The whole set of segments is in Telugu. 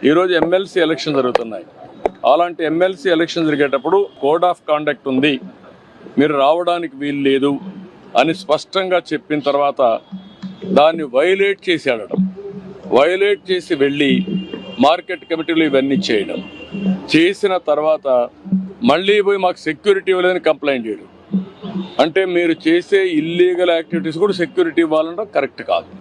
ఈరోజు ఎమ్మెల్సీ ఎలక్షన్ జరుగుతున్నాయి. అలాంటి ఎమ్మెల్సీ ఎలక్షన్ జరిగేటప్పుడు కోడ్ ఆఫ్ కాండక్ట్ ఉంది, మీరు రావడానికి వీలు లేదు అని స్పష్టంగా చెప్పిన తర్వాత దాన్ని వైలేట్ చేసి ఆడడం, వైలేట్ చేసి వెళ్ళి మార్కెట్ కమిటీలు ఇవన్నీ చేయడం, చేసిన తర్వాత మళ్ళీ పోయి మాకు సెక్యూరిటీ ఇవ్వలేదని కంప్లైంట్ చేయడం. అంటే మీరు చేసే ఇల్లీగల్ యాక్టివిటీస్ కూడా సెక్యూరిటీ ఇవ్వాలంటే కరెక్ట్ కాదు.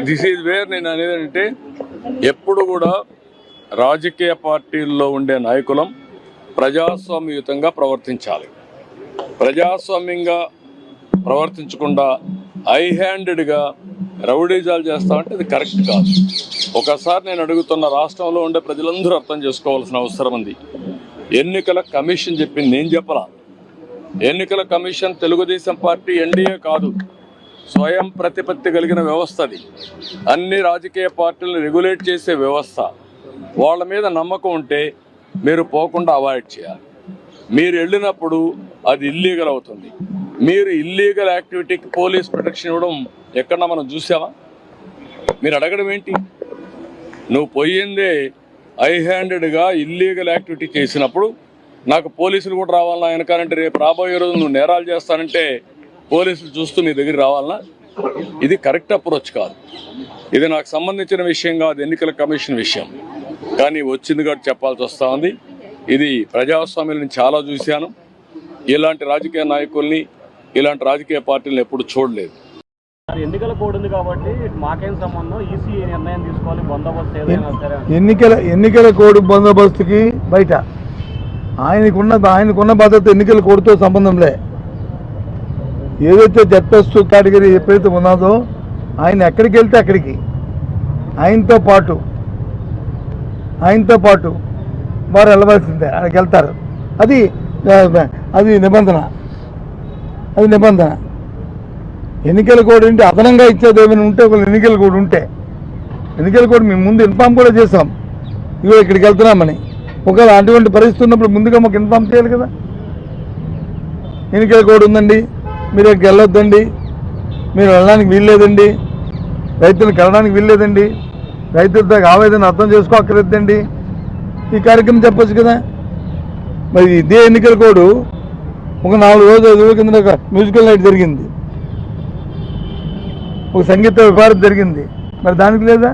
దిస్ ఈజ్ వేర్ నేను అనేది అంటే ఎప్పుడు కూడా రాజకీయ పార్టీల్లో ఉండే నాయకులం ప్రజాస్వామ్యయుతంగా ప్రవర్తించాలి. ప్రజాస్వామ్యంగా ప్రవర్తించకుండా హై హ్యాండెడ్గా రౌడీజాలు చేస్తామంటే అది కరెక్ట్ కాదు. ఒకసారి నేను అడుగుతున్న, రాష్ట్రంలో ఉండే ప్రజలందరూ అర్థం చేసుకోవాల్సిన అవసరం ఉంది. ఎన్నికల కమిషన్ చెప్పింది, నేను చెప్పలా. ఎన్నికల కమిషన్ తెలుగుదేశం పార్టీ ఎన్డీఏ కాదు, స్వయం ప్రతిపత్తి కలిగిన వ్యవస్థ. అది అన్ని రాజకీయ పార్టీలను రెగ్యులేట్ చేసే వ్యవస్థ. వాళ్ళ మీద నమ్మకం ఉంటే మీరు పోకుండా అవాయిడ్ చేయాలి. మీరు వెళ్ళినప్పుడు అది ఇల్లీగల్ అవుతుంది. మీరు ఇల్లీగల్ యాక్టివిటీకి పోలీస్ ప్రొటెక్షన్ ఇవ్వడం ఎక్కడన్నా మనం చూసామా? మీరు అడగడం ఏంటి? నువ్వు పోయిందే హై హ్యాండెడ్గా ఇల్లీగల్ యాక్టివిటీ చేసినప్పుడు నాకు పోలీసులు కూడా రావాలన్నా వెనకాలంటే రేపు రాబోయే రోజు నువ్వు నేరాలు చేస్తానంటే పోలీసులు చూస్తూ నీ దగ్గర రావాలన్నా? ఇది కరెక్ట్ అప్రోచ్ కాదు. ఇది నాకు సంబంధించిన విషయం కాదు, ఎన్నికల కమిషన్ విషయం. కానీ వచ్చింది కాబట్టి చెప్పాల్సి వస్తూ ఉంది. ఇది ప్రజాస్వామ్యాన్ని చాలా చూశాను. ఇలాంటి రాజకీయ నాయకుల్ని, ఇలాంటి రాజకీయ పార్టీలను ఎప్పుడు చూడలేదు. ఎన్నికల కోడ్ ఉంది కాబట్టి మాకేం సంబంధం, ఈసీ నిర్ణయం తీసుకోవాలి, బందోబస్తు ఏదైనా సరే. ఎన్నికల కోడ్ బందోబస్తుకి బయట ఆయనకున్న భద్రత ఎన్నికల కోడ్తో సంబంధంలే. ఏదైతే జడ్పీఎస్ కేటగిరీ ఎప్పుడైతే ఉన్నదో ఆయన ఎక్కడికి వెళ్తే అక్కడికి ఆయనతో పాటు వారు వెళ్ళవలసిందే, అక్కడికి వెళ్తారు. అది నిబంధన. ఎన్నికల కోడ్ ఏంటి, అదనంగా ఇచ్చేది ఏమైనా ఉంటే ఒక ఎన్నికల కోడ్ మేము ముందు ఇన్ఫామ్ కూడా చేసాం, ఇగో ఇక్కడికి వెళ్తున్నామని. ఒకవేళ అటువంటి పరిస్థితి ఉన్నప్పుడు ముందుగా మాకు ఇన్ఫామ్ చేయాలి కదా. ఎన్నికల కోడ్ ఉందండి, మీరు ఇక్కడికి వెళ్ళొద్దండి, మీరు వెళ్ళడానికి వీల్లేదండి, రైతులకు వెళ్ళడానికి వీల్లేదండి, రైతులతో ఆవేదన అర్థం చేసుకోక్కర్లేదండి, ఈ కార్యక్రమం చెప్పొచ్చు కదా. మరి ఇదే ఎన్నికల కోడ్ ఒక 4 రోజుల కింద ఒక మ్యూజికల్ నైట్ జరిగింది, ఒక సంగీత విభారత జరిగింది, మరి దానికి లేదా?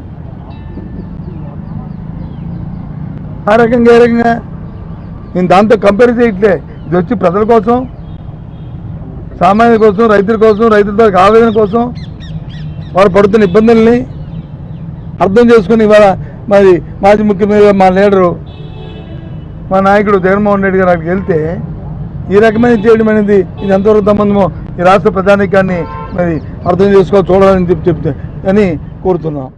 ఆ రకంగా నేను దాంతో కంపేర్ చేయట్లే. ఇది వచ్చి ప్రజల కోసం, సామాన్యుల కోసం, రైతుల కోసం, రైతులతో ఆవేదన కోసం, వారు పడుతున్న ఇబ్బందుల్ని అర్థం చేసుకుని ఇవాళ మరి మాజీ ముఖ్యమంత్రి మా లీడరు, మా నాయకుడు జగన్మోహన్ రెడ్డి గారు అక్కడికి వెళ్తే ఈ రకమైన చేయడం అనేది ఇది ఎంతవరకు సంబంధమో ఈ రాష్ట్ర ప్రజానీకాన్ని మరి అర్థం చేసుకోవాలి, చూడాలని చెప్తే అని కోరుతున్నాం.